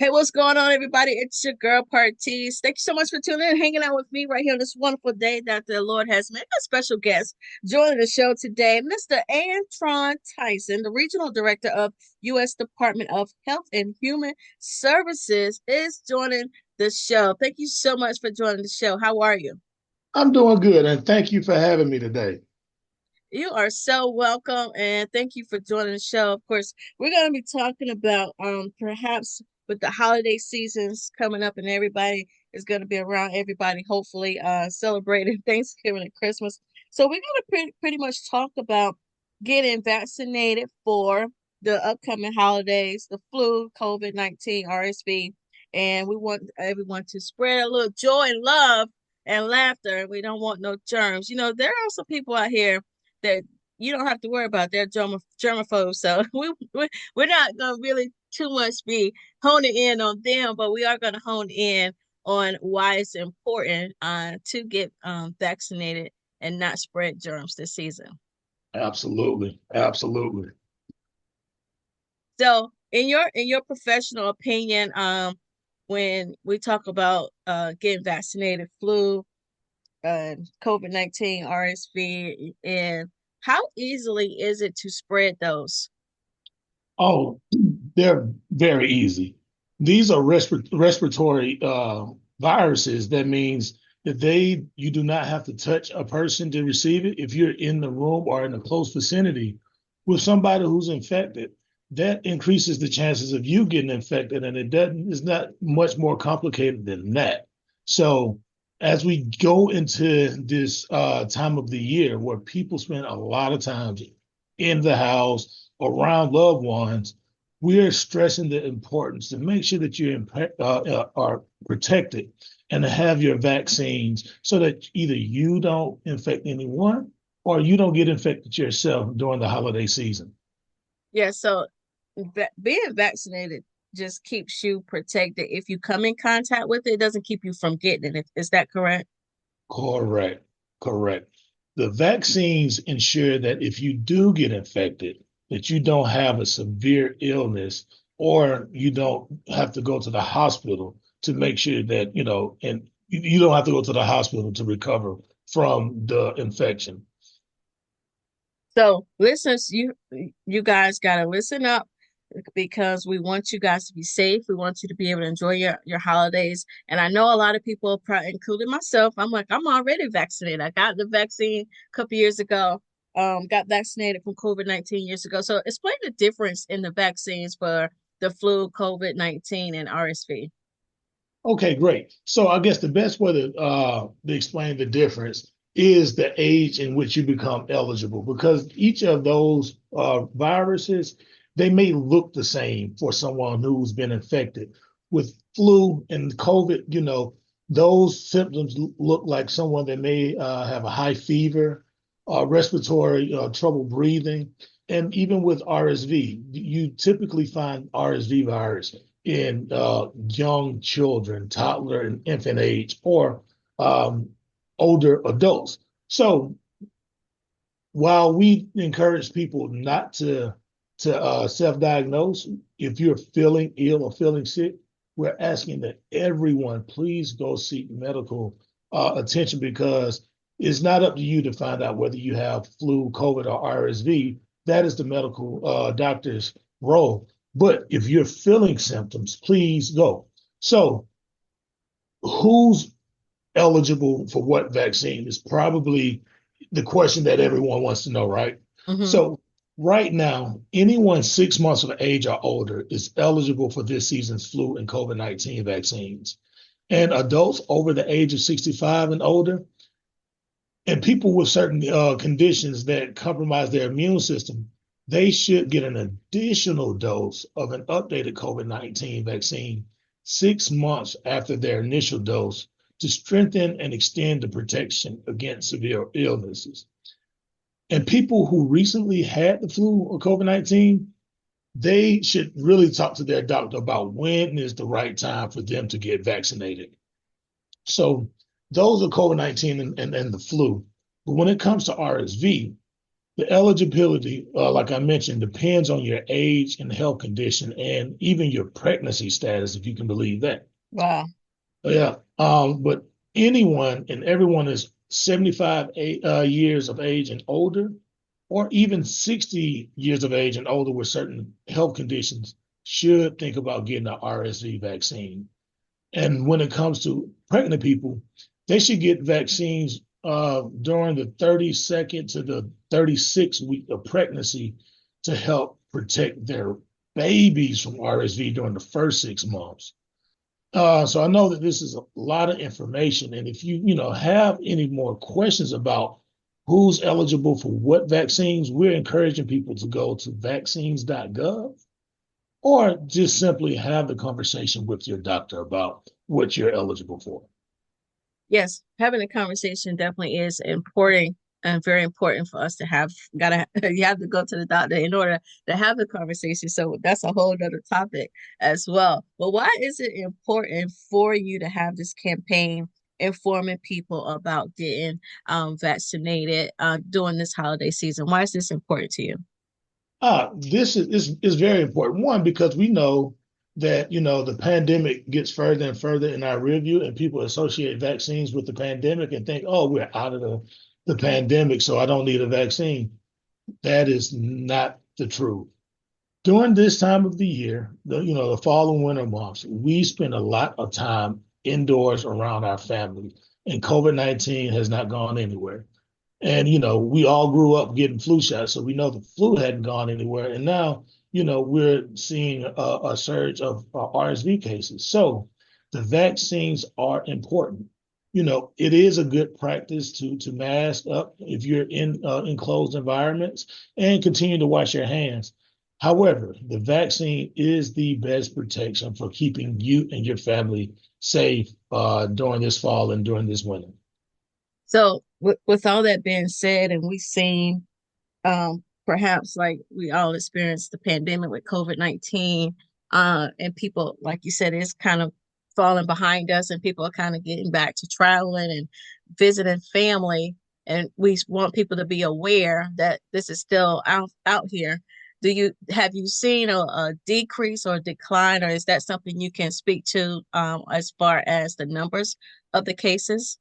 Hey, what's going on, everybody? It's your girl, Parties. Thank you so much for tuning in, hanging out with me right here on this wonderful day that the Lord has made. A special guest joining the show today, Mr. Antrell Tyson, the Regional Director of U.S. Department of Health and Human Services, is joining the show. Thank you so much for joining the show. How are you? I'm doing good, and thank you for having me today. You are so welcome, and thank you for joining the show. Of course, we're going to be talking about perhaps with the holiday seasons coming up, and everybody is going to be around. Everybody, hopefully, celebrating Thanksgiving and Christmas. So we're going to pretty much talk about getting vaccinated for the upcoming holidays, the flu, COVID-19, RSV, and we want everyone to spread a little joy and love and laughter. We don't want no germs. There are some people out here that you don't have to worry about. They're germaphobes, so we're not gonna really too much be honing in on them, but we are gonna hone in on why it's important to get vaccinated and not spread germs this season. Absolutely, absolutely. So, in your professional opinion, when we talk about getting vaccinated, flu, COVID-19, RSV, and how easily is it to spread those? Oh, they're very easy. These are respiratory viruses. That means that you do not have to touch a person to receive it. If you're in the room or in a close vicinity with somebody who's infected, that increases the chances of you getting infected, and it's not much more complicated than that. So as we go into this time of the year where people spend a lot of time in the house around loved ones, we are stressing the importance to make sure that you are protected and to have your vaccines so that either you don't infect anyone or you don't get infected yourself during the holiday season. Yeah, so being vaccinated just keeps you protected. If you come in contact with it, it doesn't keep you from getting it. Is that correct? Correct. Correct. The vaccines ensure that if you do get infected, that you don't have a severe illness or you don't have to go to the hospital to make sure that, and you don't have to go to the hospital to recover from the infection. So, listeners, you guys gotta listen up because we want you guys to be safe. We want you to be able to enjoy your holidays. And I know a lot of people, including myself, I'm like, I'm already vaccinated. I got the vaccine a couple years ago. Got vaccinated from COVID-19 years ago. So explain the difference in the vaccines for the flu, COVID-19, and RSV. Okay, great. So I guess the best way to explain the difference is the age in which you become eligible, because each of those viruses, they may look the same for someone who's been infected. With flu and COVID, those symptoms look like someone that may have a high fever, respiratory trouble breathing, and even with RSV, you typically find RSV virus in young children, toddler and infant age, or um, older adults. So while we encourage people not to self-diagnose, if you're feeling ill or feeling sick, we're asking that everyone please go seek medical attention, because it's not up to you to find out whether you have flu, COVID, or RSV. That is the medical doctor's role. But if you're feeling symptoms, please go. So, who's eligible for what vaccine is probably the question that everyone wants to know, right? Hmm. So, right now, anyone 6 months of age or older is eligible for this season's flu and COVID-19 vaccines. And adults over the age of 65 and older, and people with certain conditions that compromise their immune system, they should get an additional dose of an updated COVID-19 vaccine 6 months after their initial dose to strengthen and extend the protection against severe illnesses. And people who recently had the flu or COVID-19, they should really talk to their doctor about when is the right time for them to get vaccinated. So those are COVID-19 and the flu. But when it comes to RSV, The eligibility, like I mentioned, depends on your age and health condition and even your pregnancy status, if you can believe that. Wow. Yeah. But anyone and everyone is 75 years of age and older, or even 60 years of age and older with certain health conditions should think about getting an RSV vaccine. And when it comes to pregnant people, they should get vaccines during the 32nd to the 36th week of pregnancy to help protect their babies from RSV during the first 6 months. So I know that this is a lot of information, and if you have any more questions about who's eligible for what vaccines, we're encouraging people to go to vaccines.gov or just simply have the conversation with your doctor about what you're eligible for. Yes, having a conversation definitely is important and very important for us to have. Gotta you have to go to the doctor in order to have the conversation. So that's a whole other topic as well. But why is it important for you to have this campaign informing people about getting vaccinated during this holiday season? Why is this important to you? This is very important. One, because we know that the pandemic gets further and further in our review, and people associate vaccines with the pandemic and think, oh, we're out of the pandemic, so I don't need a vaccine. That is not the truth. During this time of the year, the fall and winter months, we spend a lot of time indoors around our family, and COVID-19 has not gone anywhere. And we all grew up getting flu shots, so we know the flu hadn't gone anywhere. And now, we're seeing a surge of RSV cases. So the vaccines are important. It is a good practice to mask up if you're in enclosed environments and continue to wash your hands. However, the vaccine is the best protection for keeping you and your family safe during this fall and during this winter. So with all that being said, and we've seen perhaps like we all experienced the pandemic with COVID-19, and people, like you said, is kind of falling behind us, and people are kind of getting back to traveling and visiting family. And we want people to be aware that this is still out here. Have you seen a decrease or decline, or is that something you can speak to as far as the numbers of the cases?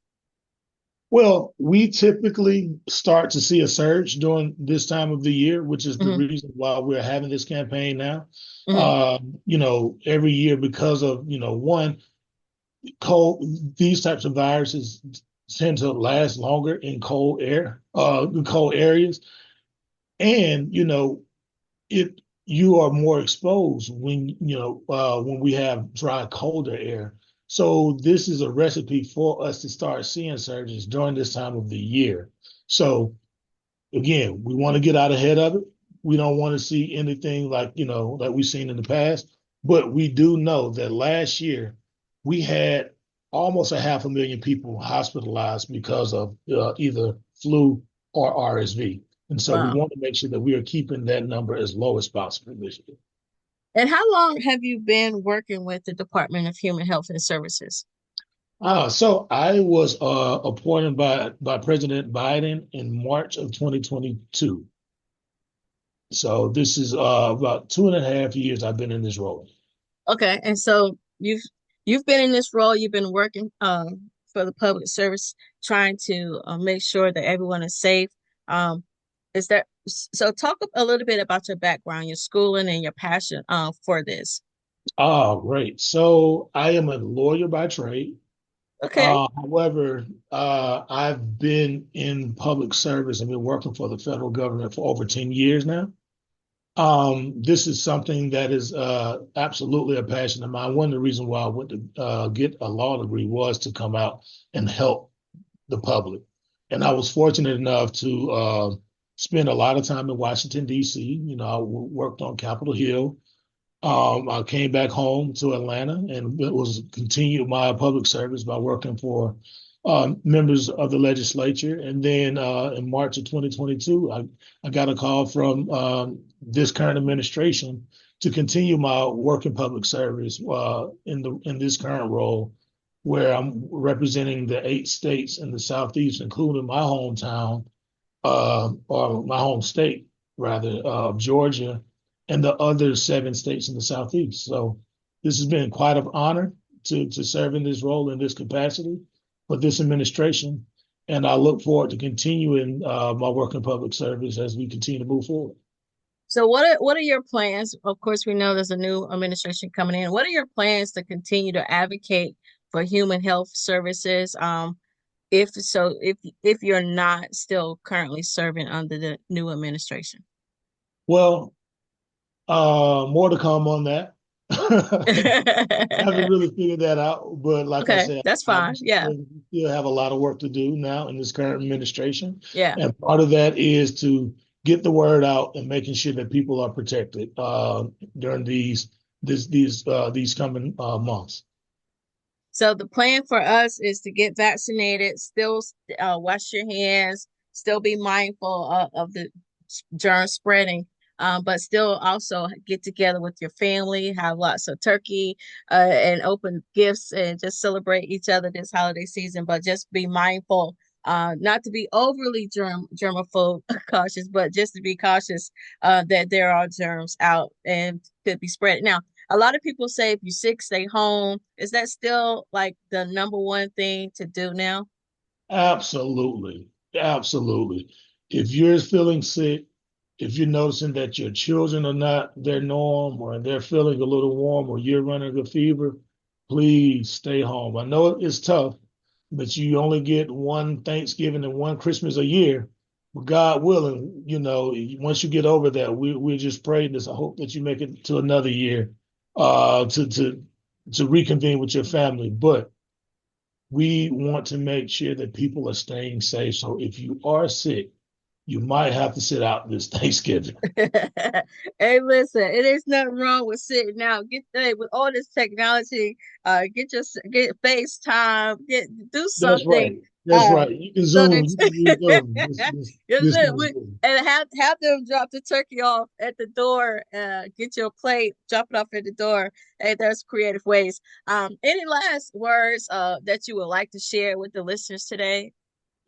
Well, we typically start to see a surge during this time of the year, which is the Hmm. reason why we're having this campaign now. Hmm. Every year because of, one, cold, these types of viruses tend to last longer in cold areas. And, it you are more exposed when we have dry, colder air. So this is a recipe for us to start seeing surges during this time of the year. So again, we want to get out ahead of it. We don't want to see anything like we've seen in the past, but we do know that last year we had almost a 500,000 people hospitalized because of either flu or RSV. And so we Wow. want to make sure that we are keeping that number as low as possible this year. And how long have you been working with the Department of Human Health and Services? So I was appointed by President Biden in March of 2022. So this is about 2.5 years I've been in this role. Okay, and so you've been in this role. You've been working for the public service, trying to make sure that everyone is safe. Is that so? Talk a little bit about your background, your schooling, and your passion for this. Oh, great. So I am a lawyer by trade. Okay. However, I've been in public service. I've been working for the federal government for over 10 years now. This is something that is absolutely a passion of mine. One of the reasons why I went to get a law degree was to come out and help the public. And I was fortunate enough to spend a lot of time in Washington, D.C. I worked on Capitol Hill. I came back home to Atlanta and it was continued my public service by working for members of the legislature. And then in March of 2022, I got a call from this current administration to continue my work in public service in this current role, where I'm representing the 8 states in the Southeast, including my hometown, or my home state, rather, Georgia, and the other 7 states in the Southeast. So this has been quite an honor to serve in this role in this capacity for this administration. And I look forward to continuing my work in public service as we continue to move forward. So what are your plans? Of course, we know there's a new administration coming in. What are your plans to continue to advocate for human health services? If you're not still currently serving under the new administration. Well, more to come on that. Haven't really figured that out, but like I Okay, said, that's fine. obviously Yeah, we still have a lot of work to do now in this current administration, yeah. and part of that is to get the word out and making sure that people are protected during these coming months. So the plan for us is to get vaccinated, still wash your hands, still be mindful of the germ spreading, but still also get together with your family, have lots of turkey and open gifts, and just celebrate each other this holiday season. But just be mindful. Not to be overly germaphobe cautious, but just to be cautious that there are germs out and could be spread. Now, a lot of people say if you're sick, stay home. Is that still like the number one thing to do now? Absolutely. Absolutely. If you're feeling sick, if you're noticing that your children are not their norm or they're feeling a little warm or you're running a fever, please stay home. I know it's tough, but you only get one Thanksgiving and one Christmas a year. But God willing, once you get over that, we're just praying this. I hope that you make it to another year to reconvene with your family. But we want to make sure that people are staying safe. So if you are sick, you might have to sit out this Thanksgiving. Hey, listen, it is nothing wrong with sitting out. Get hey, with all this technology, get FaceTime, do That's something. right. That's Uh, right. You can so Zoom. that You can use Zoom. This kind of thing. and have them drop the turkey off at the door. Get your plate, drop it off at the door. Hey, there's creative ways. Any last words that you would like to share with the listeners today,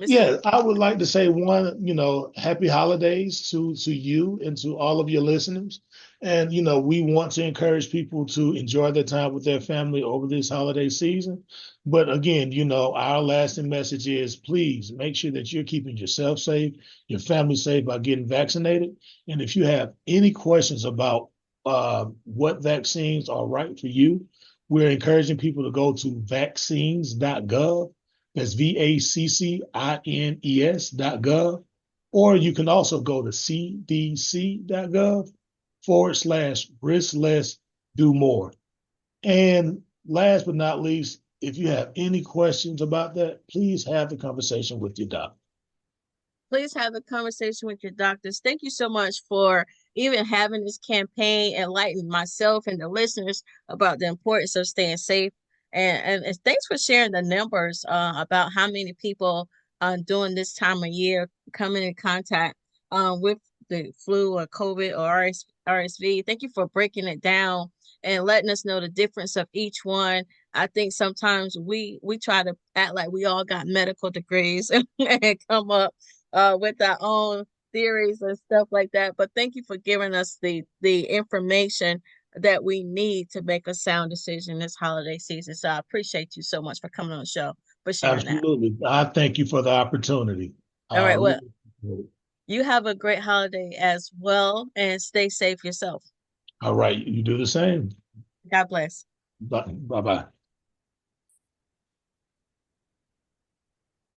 Mr. Yeah, I would like to say one, happy holidays to you and to all of your listeners. And we want to encourage people to enjoy their time with their family over this holiday season. But again, our lasting message is please make sure that you're keeping yourself safe, your family safe by getting vaccinated. And if you have any questions about what vaccines are right for you, we're encouraging people to go to vaccines.gov. That's vaccines.gov. Or you can also go to cdc.gov/risk less, do more. And last but not least, if you have any questions about that, please have the conversation with your doctor. Please have a conversation with your doctors. Thank you so much for even having this campaign, enlightening myself and the listeners about the importance of staying safe. And thanks for sharing the numbers about how many people during this time of year coming in contact with the flu or COVID or RSV. Thank you for breaking it down and letting us know the difference of each one. I think sometimes we try to act like we all got medical degrees and come up with our own theories and stuff like that. But thank you for giving us the information that we need to make a sound decision this holiday season. So I appreciate you so much for coming on the show for sharing that. Absolutely. I thank you for the opportunity. All right. Well, Really appreciate it. you have a great holiday as well and stay safe yourself. All right. You do the same. God bless. Bye bye.